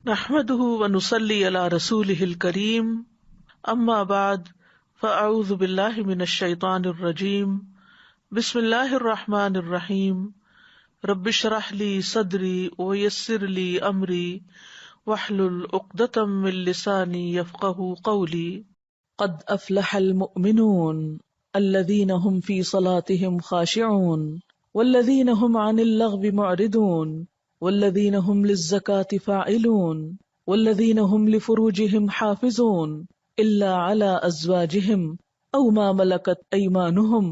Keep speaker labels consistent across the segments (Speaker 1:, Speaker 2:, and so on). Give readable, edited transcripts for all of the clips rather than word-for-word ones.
Speaker 1: نحمده ونصلي على رسوله الكريم اما بعد فاعوذ بالله من الشيطان الرجيم بسم الله الرحمن الرحيم رب اشرح لي صدري ويسر لي امري واحلل عقدة من لساني يفقهوا قولي قد افلح المؤمنون الذين هم في صلاتهم خاشعون والذين هم عن اللغو معرضون والذين هم للزكاة فاعلون والذين هم لفروجهم حافظون إلا على أزواجهم أو ما ملكت أيمانهم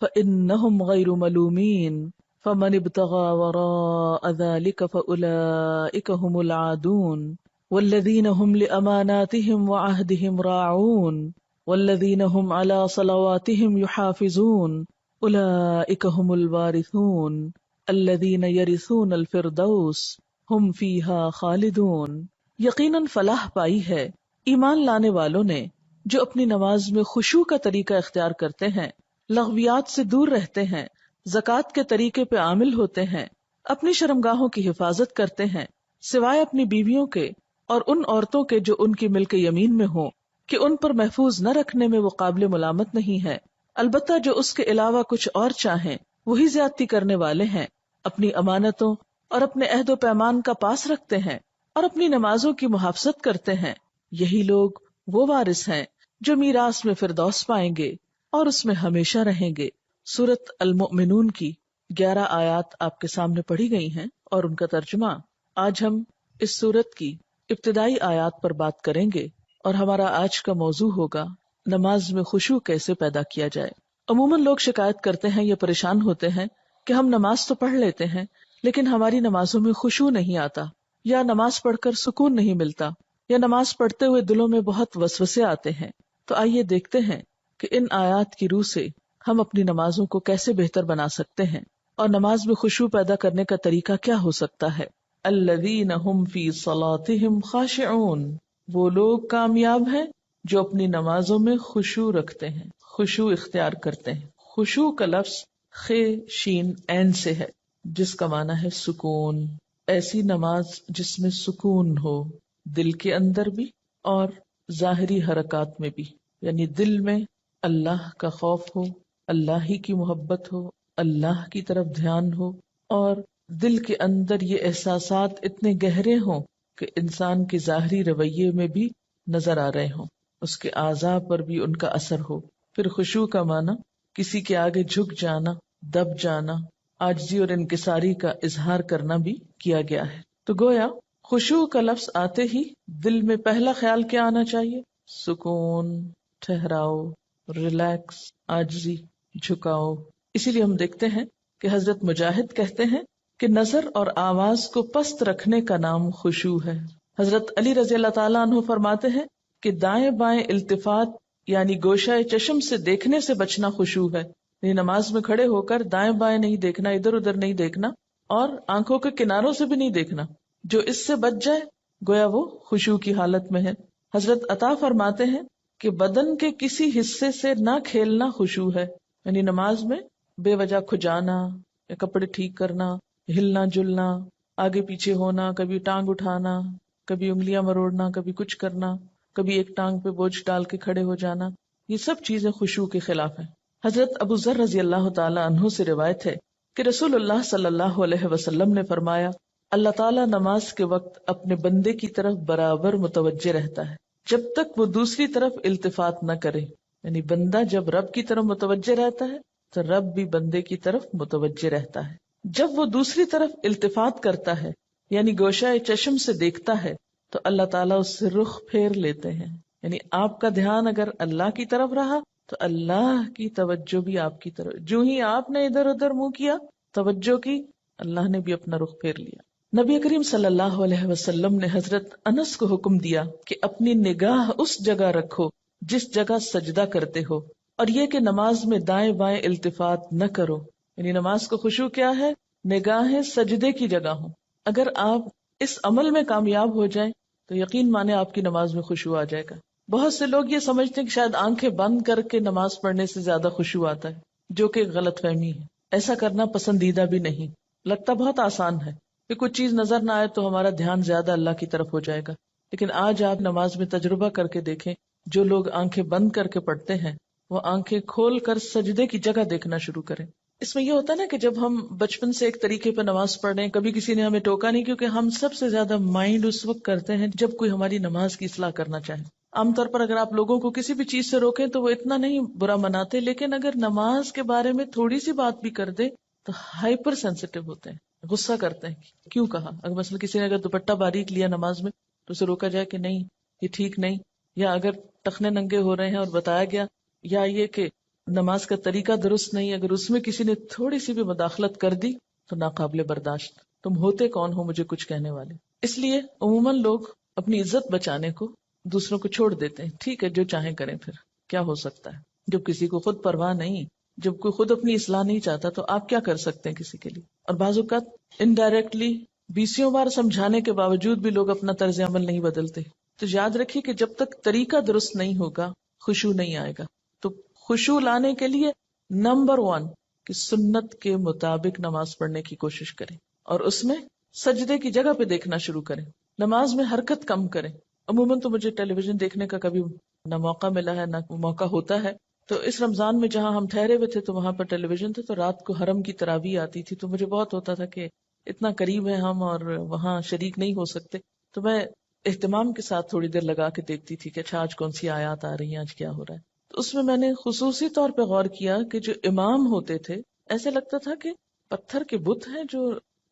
Speaker 1: فإنهم غير ملومين فمن ابتغى وراء ذلك فأولئك هم العادون والذين هم لأماناتهم وعهدهم راعون والذين هم على صلواتهم يحافظون أولئك هم الوارثون الذین یرثون الفردوس ہم فیہا خالدون۔ یقیناً فلاح پائی ہے ایمان لانے والوں نے جو اپنی نماز میں خشوع کا طریقہ اختیار کرتے ہیں، لغویات سے دور رہتے ہیں، زکوٰۃ کے طریقے پہ عامل ہوتے ہیں، اپنی شرمگاہوں کی حفاظت کرتے ہیں سوائے اپنی بیویوں کے اور ان عورتوں کے جو ان کی ملک یمین میں ہوں کہ ان پر محفوظ نہ رکھنے میں وہ قابل ملامت نہیں ہے، البتہ جو اس کے علاوہ کچھ اور چاہیں وہی زیادتی کرنے والے ہیں، اپنی امانتوں اور اپنے عہد و پیمان کا پاس رکھتے ہیں اور اپنی نمازوں کی محافظت کرتے ہیں، یہی لوگ وہ وارث ہیں جو میراث میں فردوس پائیں گے اور اس میں ہمیشہ رہیں گے۔ سورۃ المؤمنون کی 11 آیات آپ کے سامنے پڑھی گئی ہیں اور ان کا ترجمہ۔ آج ہم اس سورت کی ابتدائی آیات پر بات کریں گے اور ہمارا آج کا موضوع ہوگا نماز میں خشوع کیسے پیدا کیا جائے۔ عموماً لوگ شکایت کرتے ہیں یا پریشان ہوتے ہیں کہ ہم نماز تو پڑھ لیتے ہیں لیکن ہماری نمازوں میں خشوع نہیں آتا، یا نماز پڑھ کر سکون نہیں ملتا، یا نماز پڑھتے ہوئے دلوں میں بہت وسوسے آتے ہیں۔ تو آئیے دیکھتے ہیں کہ ان آیات کی روح سے ہم اپنی نمازوں کو کیسے بہتر بنا سکتے ہیں اور نماز میں خشوع پیدا کرنے کا طریقہ کیا ہو سکتا ہے۔ الذین هم فی صلاتهم خاشعون، وہ لوگ کامیاب ہیں جو اپنی نمازوں میں خشوع رکھتے ہیں، خشوع اختیار کرتے ہیں۔ خشوع کا لفظ خ شین عین سے ہے جس کا معنی ہے سکون۔ ایسی نماز جس میں سکون ہو، دل کے اندر بھی اور ظاہری حرکات میں بھی، یعنی دل میں اللہ کا خوف ہو، اللہ ہی کی محبت ہو، اللہ کی طرف دھیان ہو، اور دل کے اندر یہ احساسات اتنے گہرے ہوں کہ انسان کے ظاہری رویے میں بھی نظر آ رہے ہوں، اس کے اعضاء پر بھی ان کا اثر ہو۔ پھر خشوع کا معنی کسی کے آگے جھک جانا، دب جانا، عاجزی اور انکساری کا اظہار کرنا بھی کیا گیا ہے۔ تو گویا خشوع کا لفظ آتے ہی دل میں پہلا خیال کیا آنا چاہیے؟ سکون، ٹھہراؤ، ریلیکس، عاجزی، جھکاؤ۔ اسی لیے ہم دیکھتے ہیں کہ حضرت مجاہد کہتے ہیں کہ نظر اور آواز کو پست رکھنے کا نام خشوع ہے۔ حضرت علی رضی اللہ تعالیٰ عنہ فرماتے ہیں کہ دائیں بائیں التفات یعنی گوشہ چشم سے دیکھنے سے بچنا خشوع ہے، یعنی نماز میں کھڑے ہو کر دائیں بائیں نہیں دیکھنا، ادھر ادھر نہیں دیکھنا اور آنکھوں کے کناروں سے بھی نہیں دیکھنا۔ جو اس سے بچ جائے گویا وہ خشوع کی حالت میں ہے۔ حضرت عطا فرماتے ہیں کہ بدن کے کسی حصے سے نہ کھیلنا خشوع ہے، یعنی نماز میں بے وجہ کھجانا یا کپڑے ٹھیک کرنا، ہلنا جلنا، آگے پیچھے ہونا، کبھی ٹانگ اٹھانا، کبھی انگلیاں مروڑنا، کبھی کچھ کرنا، کبھی ایک ٹانگ پہ بوجھ ڈال کے کھڑے ہو جانا، یہ سب چیزیں خشوع کے خلاف ہیں۔ حضرت ابو ذر رضی اللہ تعالی عنہ سے روایت ہے کہ رسول اللہ صلی اللہ علیہ وسلم نے فرمایا، اللہ تعالیٰ نماز کے وقت اپنے بندے کی طرف برابر متوجہ رہتا ہے جب تک وہ دوسری طرف التفات نہ کرے، یعنی بندہ جب رب کی طرف متوجہ رہتا ہے تو رب بھی بندے کی طرف متوجہ رہتا ہے۔ جب وہ دوسری طرف التفات کرتا ہے یعنی گوشہ چشم سے دیکھتا ہے تو اللہ تعالیٰ اس سے رخ پھیر لیتے ہیں، یعنی آپ کا دھیان اگر اللہ کی طرف رہا تو اللہ کی توجہ بھی آپ کی طرف، جو ہی آپ نے ادھر ادھر منہ کیا توجہ کی، اللہ نے بھی اپنا رخ پھیر لیا۔ نبی کریم صلی اللہ علیہ وسلم نے حضرت انس کو حکم دیا کہ اپنی نگاہ اس جگہ رکھو جس جگہ سجدہ کرتے ہو، اور یہ کہ نماز میں دائیں بائیں التفات نہ کرو، یعنی نماز کو خشوع کیا ہے؟ نگاہیں سجدے کی جگہ ہوں۔ اگر آپ اس عمل میں کامیاب ہو جائیں تو یقین مانے آپ کی نماز میں خشوع آ جائے گا۔ بہت سے لوگ یہ سمجھتے ہیں کہ شاید آنکھیں بند کر کے نماز پڑھنے سے زیادہ خشوع آتا ہے، جو کہ غلط فہمی ہے۔ ایسا کرنا پسندیدہ بھی نہیں، لگتا بہت آسان ہے، کہ کچھ چیز نظر نہ آئے تو ہمارا دھیان زیادہ اللہ کی طرف ہو جائے گا. لیکن آج آپ نماز میں تجربہ کر کے دیکھیں، جو لوگ آنکھیں بند کر کے پڑھتے ہیں وہ آنکھیں کھول کر سجدے کی جگہ دیکھنا شروع کریں. اس میں یہ ہوتا ہے نا کہ جب ہم بچپن سے ایک طریقے پہ نماز پڑھ رہے ہیں، کبھی کسی نے ہمیں ٹوکا نہیں، کیونکہ ہم سب سے زیادہ مائنڈ اس وقت کرتے ہیں جب کوئی ہماری نماز کی اصلاح کرنا چاہے. عام طور پر اگر آپ لوگوں کو کسی بھی چیز سے روکیں تو وہ اتنا نہیں برا مناتے، لیکن اگر نماز کے بارے میں تھوڑی سی بات بھی کر دے تو ہائپر سینسیٹیو ہوتے ہیں، غصہ کرتے ہیں. کیوں کہا؟ اگر مثلا کسی نے اگر دوپٹہ باریک لیا نماز میں تو اسے روکا جائے کہ نہیں یہ ٹھیک نہیں، یا اگر ٹخنے ننگے ہو رہے ہیں اور بتایا گیا، یا یہ کہ نماز کا طریقہ درست نہیں، اگر اس میں کسی نے تھوڑی سی بھی مداخلت کر دی تو ناقابل برداشت. تم ہوتے کون ہو مجھے کچھ کہنے والے؟ اس لیے عموماً لوگ اپنی عزت بچانے کو دوسروں کو چھوڑ دیتے ہیں. ٹھیک ہے جو چاہیں کریں، پھر کیا ہو سکتا ہے جب کسی کو خود پرواہ نہیں، جب کوئی خود اپنی اصلاح نہیں چاہتا تو آپ کیا کر سکتے ہیں کسی کے لیے؟ اور بعض اوقات انڈائریکٹلی 20 بار سمجھانے کے باوجود بھی لوگ اپنا طرز عمل نہیں بدلتے. تو یاد رکھیے کہ جب تک طریقہ درست نہیں ہوگا خشوع نہیں آئے گا. تو خشوع لانے کے لیے نمبر 1 کہ سنت کے مطابق نماز پڑھنے کی کوشش کریں، اور اس میں سجدے کی جگہ پہ دیکھنا شروع کریں. نماز میں حرکت کم کریں. عموماً تو مجھے ٹیلی ویژن دیکھنے کا کبھی نہ موقع ملا ہے نہ موقع ہوتا ہے. تو اس رمضان میں جہاں ہم ٹھہرے ہوئے تھے تو وہاں پر ٹیلی ویژن تھے، تو رات کو حرم کی تراویح آتی تھی، تو مجھے بہت ہوتا تھا کہ اتنا قریب ہے ہم اور وہاں شریک نہیں ہو سکتے. تو میں اہتمام کے ساتھ تھوڑی دیر لگا کے دیکھتی تھی کہ اچھا آج کون سی آیات آ رہی ہیں، آج کیا ہو رہا ہے. تو اس میں نے خصوصی طور پہ غور کیا کہ جو امام ہوتے تھے ایسے لگتا تھا کہ پتھر کے بت ہیں جو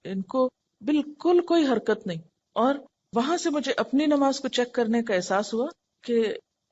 Speaker 1: ان کو بالکل کوئی حرکت نہیں. اور وہاں سے مجھے اپنی نماز کو چیک کرنے کا احساس ہوا کہ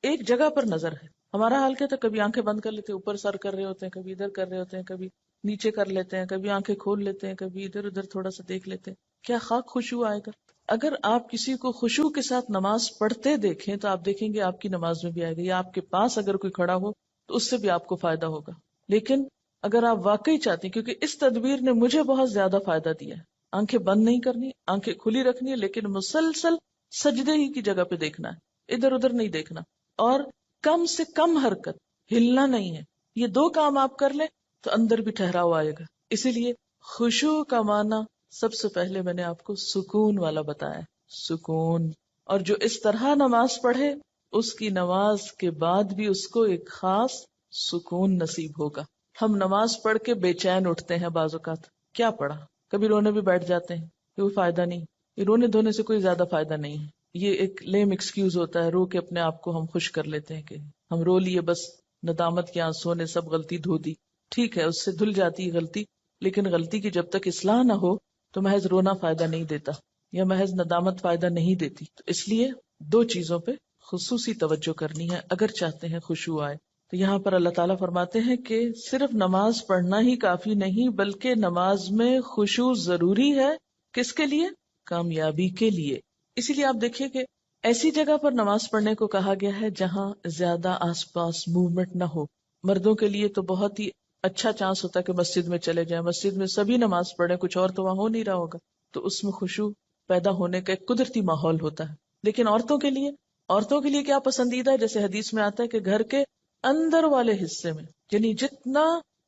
Speaker 1: ایک جگہ پر نظر ہے. ہمارا حال کیا تھا، کبھی آنکھیں بند کر لیتے، اوپر سر کر رہے ہوتے ہیں، کبھی ادھر کر رہے ہوتے ہیں، کبھی نیچے کر لیتے ہیں، کبھی آنکھیں کھول لیتے ہیں، کبھی ادھر ادھر تھوڑا سا دیکھ لیتے ہیں. کیا خاک خشوع آئے گا؟ اگر آپ کسی کو خشوع کے ساتھ نماز پڑھتے دیکھیں تو آپ دیکھیں گے آپ کی نماز میں بھی آئے گا، یا آپ کے پاس اگر کوئی کھڑا ہو تو اس سے بھی آپ کو فائدہ ہوگا. لیکن اگر آپ واقعی چاہتے ہیں، کیونکہ اس تدبیر نے مجھے بہت زیادہ فائدہ دیا ہے، آنکھیں بند نہیں کرنی، آنکھیں کھلی رکھنی ہے، لیکن مسلسل سجدے ہی کی جگہ پہ دیکھنا ہے، ادھر ادھر نہیں دیکھنا، اور کم سے کم حرکت، ہلنا نہیں ہے. یہ 2 کام آپ کر لیں تو اندر بھی ٹھہراؤ آئے گا. اسی لیے خشوع کا معنی سب سے پہلے میں نے آپ کو سکون والا بتایا، سکون. اور جو اس طرح نماز پڑھے اس کی نماز کے بعد بھی اس کو ایک خاص سکون نصیب ہوگا. ہم نماز پڑھ کے بے چین اٹھتے ہیں بعض اوقات، کیا پڑھا، کبھی رونے بھی بیٹھ جاتے ہیں، کوئی فائدہ نہیں. یہ رونے دھونے سے کوئی زیادہ فائدہ نہیں ہے، یہ ایک لیم ایکسکیوز ہوتا ہے. رو کے اپنے آپ کو ہم خوش کر لیتے ہیں کہ ہم رو لیے، بس ندامت کے آنسوں نے سب غلطی دھو دی. ٹھیک ہے اس سے دھل جاتی ہے غلطی، لیکن غلطی کی جب تک اصلاح نہ ہو تو محض رونا فائدہ نہیں دیتا، یا محض ندامت فائدہ نہیں دیتی. تو اس لیے 2 چیزوں پہ خصوصی توجہ کرنی ہے اگر چاہتے ہیں خشوع آئے. تو یہاں پر اللہ تعالیٰ فرماتے ہیں کہ صرف نماز پڑھنا ہی کافی نہیں، بلکہ نماز میں خشوع ضروری ہے. کس کے لیے؟ کامیابی کے لیے. اسی لیے آپ دیکھیے کہ ایسی جگہ پر نماز پڑھنے کو کہا گیا ہے جہاں زیادہ آس پاس موومنٹ نہ ہو. مردوں کے لیے تو بہت ہی اچھا چانس ہوتا ہے کہ مسجد میں چلے جائیں، مسجد میں سبھی نماز پڑھیں، کچھ اور تو وہاں ہو نہیں رہا ہوگا، تو اس میں خشوع پیدا ہونے کا ایک قدرتی ماحول ہوتا ہے. لیکن عورتوں کے لیے کیا پسندیدہ ہے؟ جیسے حدیث میں آتا ہے کہ گھر کے اندر والے حصے میں، یعنی جتنا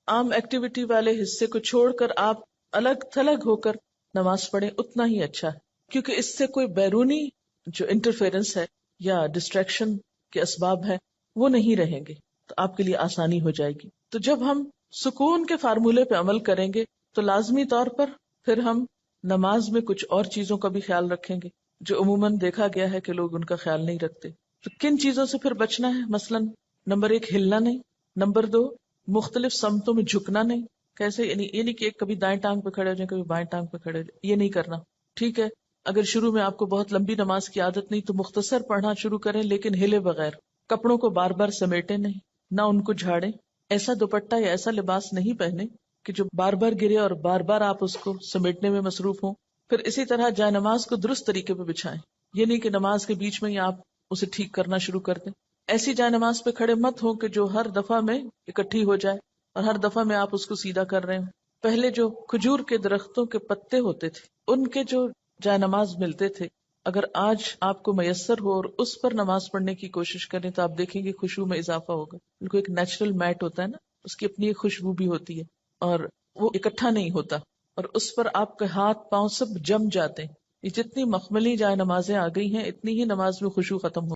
Speaker 1: عام ایکٹیویٹی والے حصے کو چھوڑ کر آپ الگ تھلگ ہو کر نماز پڑھیں اتنا ہی اچھا ہے، کیونکہ اس سے کوئی بیرونی جو انٹرفیرنس ہے یا ڈسٹریکشن کے اسباب ہیں وہ نہیں رہیں گے، تو آپ کے لیے آسانی ہو جائے گی. تو جب ہم سکون کے فارمولے پہ عمل کریں گے تو لازمی طور پر پھر ہم نماز میں کچھ اور چیزوں کا بھی خیال رکھیں گے جو عموماً دیکھا گیا ہے کہ لوگ ان کا خیال نہیں رکھتے. تو کن چیزوں سے پھر بچنا ہے؟ مثلاً نمبر 1 ہلنا نہیں، نمبر 2 مختلف سمتوں میں جھکنا نہیں. کیسے؟ یعنی کہ کبھی دائیں ٹانگ پہ کھڑے ہو جائیں، کبھی بائیں ٹانگ پہ کھڑے ہو جائیں، یہ نہیں کرنا. ٹھیک ہے اگر شروع میں آپ کو بہت لمبی نماز کی عادت نہیں تو مختصر پڑھنا شروع کریں، لیکن ہلے بغیر. کپڑوں کو بار بار سمیٹے نہیں، نہ ان کو جھاڑیں. ایسا دوپٹہ یا ایسا لباس نہیں پہنے کہ جو بار بار گرے اور بار بار آپ اس کو سمیٹنے میں مصروف ہوں. پھر اسی طرح جائے نماز کو درست طریقے پہ بچھائیں، یہ نہیں کہ نماز کے بیچ میں ہی آپ اسے ٹھیک کرنا شروع کر دیں. ایسی جائے نماز پہ کھڑے مت ہو کہ جو ہر دفعہ میں اکٹھی ہو جائے اور ہر دفعہ میں آپ اس کو سیدھا کر رہے ہیں. پہلے جو کھجور کے درختوں کے پتے ہوتے تھے ان کے جو جائے نماز ملتے تھے، اگر آج آپ کو میسر ہو اور اس پر نماز پڑھنے کی کوشش کریں تو آپ دیکھیں گے خشوع میں اضافہ ہوگا. ان کو ایک نیچرل میٹ ہوتا ہے نا، اس کی اپنی ایک خوشبو بھی ہوتی ہے اور وہ اکٹھا نہیں ہوتا. اور اس پر آپ کے ہاتھ پاؤں سب جم جاتے ہیں. یہ جتنی مخملی جائے نمازیں آ گئی ہیں اتنی ہی نماز میں خشوع ختم ہو.